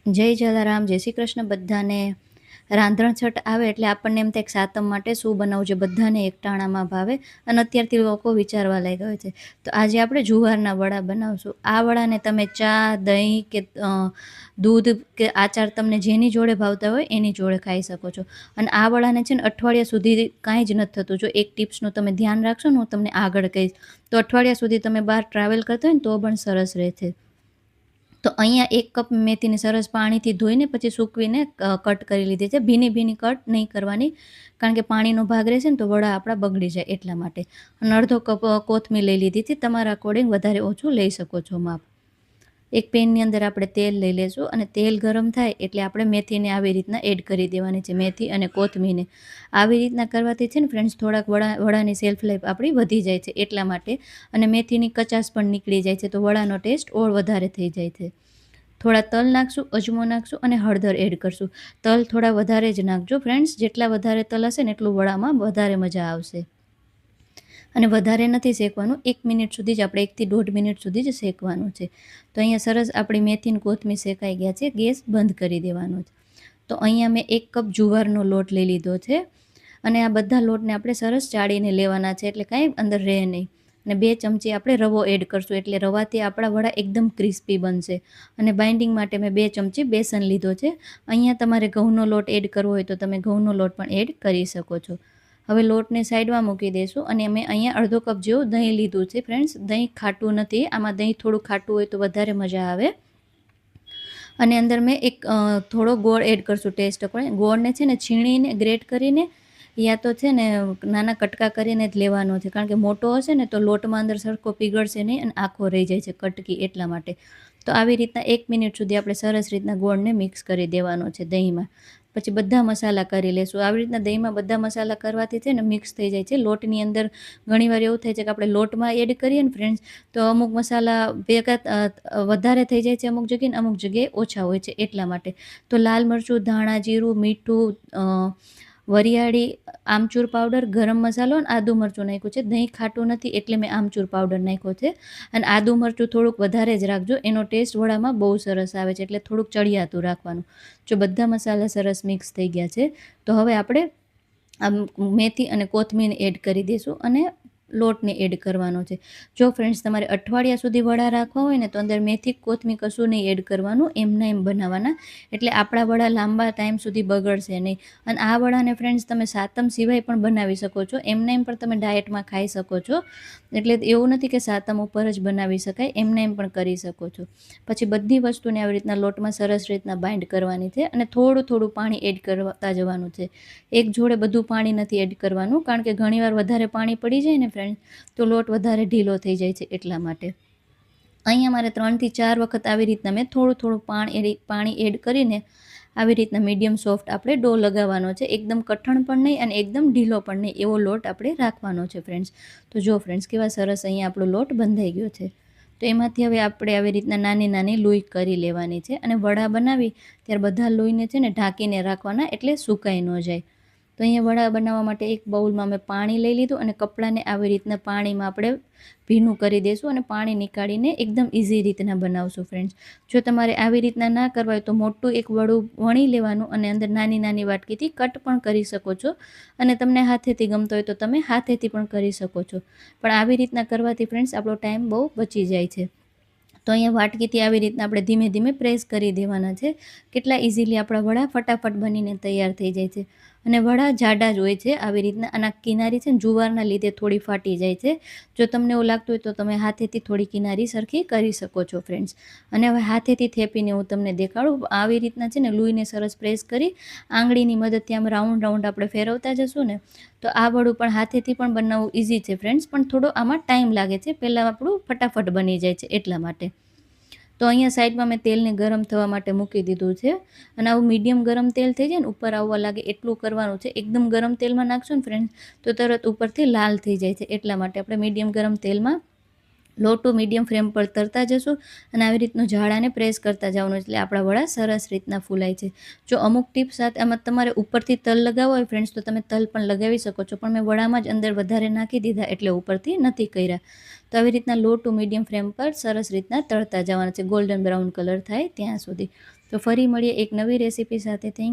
જય જલારામ, જય શ્રી કૃષ્ણ બધાને. રાંધણ છઠ આવે એટલે આપણને એમ થાય કે સાતમ માટે શું બનાવવું છે, બધાને એકટાણામાં ભાવે અને અત્યારથી લોકો વિચારવા લાગ્યા હોય છે. તો આજે આપણે જુવારના વડા બનાવશું. આ વડાને તમે ચા, દહીં કે દૂધ કે આચાર તમને જેની જોડે ભાવતા હોય એની જોડે ખાઈ શકો છો. અને આ વડાને છે ને અઠવાડિયા સુધી કાંઈ જ નથી થતું. જો એક ટિપ્સનું તમે ધ્યાન રાખશો ને, હું તમને આગળ કહીશ, તો અઠવાડિયા સુધી તમે બહાર ટ્રાવેલ કરતા હોય ને તો પણ સરસ રહેશે. તો અહીંયા 1 કપ મેથીને સરસ પાણીથી ધોઈને પછી સૂકવીને કટ કરી લીધી છે. ભીની ભીની કટ નહીં કરવાની, કારણ કે પાણીનો ભાગ રહેશે ને તો વડા આપણા બગડી જાય એટલા માટે. અને અડધો કપ કોથમીર લઈ લીધી છે. તમારા અકોર્ડિંગ વધારે ઓછું લઈ શકો છો માપ. એક પેનની અંદર આપણે તેલ લઈ લેશું અને તેલ ગરમ થાય એટલે આપણે મેથીને આવી રીતના એડ કરી દેવાની છે. મેથી અને કોથમીરને આવી રીતના કરવાથી છે ને ફ્રેન્ડ્સ, થોડાક વડાની સેલ્ફ લાઈફ આપણી વધી જાય છે એટલા માટે. અને મેથીની કચાશ પણ નીકળી જાય છે તો વડાનો ટેસ્ટ ઓર વધારે થઈ જાય છે. થોડા તલ નાખશું, અજમો નાખશું અને હળદર એડ કરશું. તલ થોડા વધારે જ નાખજો ફ્રેન્ડ્સ, જેટલા વધારે તલ હશે ને એટલું વડામાં વધારે મજા આવશે. અને વધારે નથી શેકવાનું, 1 મિનિટ સુધી જ, આપણે 1 થી 1.5 મિનિટ સુધી જ શેકવાનું છે. તો અહીંયા સરસ આપણી મેથી અને કોથમીર શેકાઈ ગયા છે. ગેસ બંધ કરી દેવાનો છે. તો અહીંયા મેં 1 કપ જુવારનો લોટ લઈ લીધો છે અને આ બધા લોટને આપણે સરસ ચાળીને લેવાના છે, એટલે કાંઈ અંદર રહે નહીં. અને 2 ચમચી આપણે રવો એડ કરશું, એટલે રવાથી આપણા વડા એકદમ ક્રિસ્પી બનશે. અને બાઇન્ડિંગ માટે મેં 2 ચમચી બેસન લીધો છે. અહીંયા તમારે ઘઉંનો લોટ એડ કરવો હોય તો તમે ઘઉંનો લોટ પણ એડ કરી શકો છો. હવે લોટને સાઈડમાં મૂકી દઈશું અને અમે અહીંયા અડધો કપ જેવું દહીં લીધું છે ફ્રેન્ડ્સ. દહીં ખાટું નથી, આમાં દહીં થોડું ખાટું હોય તો વધારે મજા આવે. અને અંદર મેં એક થોડો ગોળ એડ કરશું ટેસ્ટ અકોર્ડિંગ. ગોળને છે ને છીણીને ગ્રેટ કરીને યા તો છે ને નાના કટકા કરીને જ લેવાનો છે, કારણ કે મોટો હશે ને તો લોટમાં અંદર સરખો પીગળશે નહીં અને આખો રહી જાય છે કટકી, એટલા માટે. તો આવી રીતના 1 મિનિટ સુધી આપણે સરસ રીતના ગોળને મિક્સ કરી દેવાનો છે દહીંમાં. પછી બધા મસાલા કરી લેશું. આવી રીતના દહીંમાં બધા મસાલા કરવાથી છે ને મિક્સ થઈ જાય છે. લોટની અંદર ઘણીવાર એવું થાય છે કે આપણે લોટમાં એડ કરીએ ને ફ્રેન્ડ્સ, તો અમુક મસાલા ભેગા વધારે થઈ જાય છે અમુક જગ્યાએ, ને અમુક જગ્યાએ ઓછા હોય છે એટલા માટે. તો લાલ મરચું, ધાણા, જીરું, મીઠું, વરિયાળી, આમચૂર પાવડર, ગરમ મસાલો અને આદુ મરચું નાખ્યું છે. દહીં ખાટું નથી એટલે મેં આમચૂર પાવડર નાખ્યો છે. અને આદુ મરચું થોડુંક વધારે જ રાખજો, એનો ટેસ્ટ વડામાં બહુ સરસ આવે છે, એટલે થોડુંક ચડિયાતું રાખવાનું. જો બધા મસાલા સરસ મિક્સ થઈ ગયા છે તો હવે આપણે આમ મેથી અને કોથમીરને એડ કરી દઈશું અને લોટને એડ કરવાનો છે. જો ફ્રેન્ડ્સ તમારે અઠવાડિયા સુધી વડા રાખવા હોય ને તો અંદર મેથી કોથમીર કશું નહીં એડ કરવાનું, એમના એમ બનાવવાના, એટલે આપણા વડા લાંબા ટાઈમ સુધી બગડશે નહીં. અને આ વડાને ફ્રેન્ડ્સ તમે સાતમ સિવાય પણ બનાવી શકો છો, એમના એમ પણ તમે ડાયટમાં ખાઈ શકો છો. એટલે એવું નથી કે સાતમ ઉપર જ બનાવી શકાય, એમના એમ પણ કરી શકો છો. પછી બધી વસ્તુને આવી રીતના લોટમાં સરસ રીતના બાઇન્ડ કરવાની છે અને થોડું થોડું પાણી એડ કરતા જવાનું છે. એક જોડે બધું પાણી નથી એડ કરવાનું, કારણ કે ઘણીવાર વધારે પાણી પડી જાય ને ફ્રેન્ડ તો લોટ વધારે ઢીલો થઈ જાય છે એટલા માટે. અહીંયા મારે 3 થી 4 વખત આવી રીતના મેં થોડું થોડું પાણી એડ કરીને આવી રીતના મીડિયમ સોફ્ટ આપણે ડો લગાવવાનો છે. એકદમ કઠણ પણ નહીં અને એકદમ ઢીલો પણ નહીં, એવો લોટ આપણે રાખવાનો છે ફ્રેન્ડ્સ. તો જો ફ્રેન્ડ્સ કેવા સરસ અહીંયા આપણો લોટ બંધાઈ ગયો છે. તો એમાંથી હવે આપણે આવી રીતના નાની નાની લોઈ કરી લેવાની છે અને વડા બનાવી ત્યારે બધા લોહીને છે ને ઢાંકીને રાખવાના, એટલે સુકાઈ ન જાય. તો અહીંયા વડા બનાવવા માટે એક બાઉલમાં મેં પાણી લઈ લીધું અને કપડાને આવી રીતના પાણીમાં આપણે ભીનું કરી દઈશું અને પાણી નીકાળીને એકદમ ઇઝી રીતના બનાવશું ફ્રેન્ડ્સ. જો તમારે આવી રીતના ના કરવા હોય તો મોટું એક વડું વણી લેવાનું અને અંદર નાની નાની વાટકીથી કટ પણ કરી શકો છો. અને તમને હાથેથી ગમતો હોય તો તમે હાથેથી પણ કરી શકો છો. પણ આવી રીતના કરવાથી ફ્રેન્ડ્સ આપણો ટાઈમ બહુ બચી જાય છે. તો અહીંયા વાટકીથી આવી રીતના આપણે ધીમે ધીમે પ્રેસ કરી દેવાના છે. કેટલા ઇઝીલી આપણા વડા ફટાફટ બનીને તૈયાર થઈ જાય છે. અને વડા જાડા જ હોય છે આવી રીતના, અને કિનારી છે ને જુવારના લીધે થોડી ફાટી જાય છે. જો તમને એવું લાગતું હોય તો તમે હાથેથી થોડી કિનારી સરખી કરી શકો છો ફ્રેન્ડ્સ. અને હવે હાથેથી થેપીને હું તમને દેખાડું. આવી રીતના છે ને લૂઈને સરસ પ્રેસ કરી આંગળીની મદદથી આમ રાઉન્ડ રાઉન્ડ આપણે ફેરવતા જશું ને તો આ વડું પણ હાથેથી પણ બનાવવું ઇઝી છે ફ્રેન્ડ્સ, પણ થોડો આમાં ટાઈમ લાગે છે. પહેલાં આપણું ફટાફટ બની જાય છે એટલા માટે. તો અહીંયા સાઈડમાં મેં તેલને ગરમ થવા માટે મૂકી દીધું છે. અને આવું મીડિયમ ગરમ તેલ થઈ જાય ને ઉપર આવવા લાગે એટલું કરવાનું છે. એકદમ ગરમ તેલમાં નાખશું ને ફ્રેન્ડ્સ તો તરત ઉપરથી લાલ થઈ જાય છે, એટલા માટે આપણે મીડિયમ ગરમ તેલમાં લો ટુ મીડિયમ ફ્લેમ પર તરતા જશું અને આવી રીતનું જાળાને પ્રેસ કરતા જવાનું, એટલે આપણા વડા સરસ રીતના ફૂલાય છે. જો અમુક ટીપ સાથે આમાં તમારે ઉપરથી તલ લગાવવા હોય ફ્રેન્ડ્સ તો તમે તલ પણ લગાવી શકો છો, પણ મેં વડામાં જ અંદર વધારે નાખી દીધા એટલે ઉપરથી નથી કર્યા. તો આવી રીતના લો ટુ મીડિયમ ફ્લેમ પર સરસ રીતના તળતા જવાના છે, ગોલ્ડન બ્રાઉન કલર થાય ત્યાં સુધી. તો ફરી મળીએ એક નવી રેસીપી સાથે. થેન્ક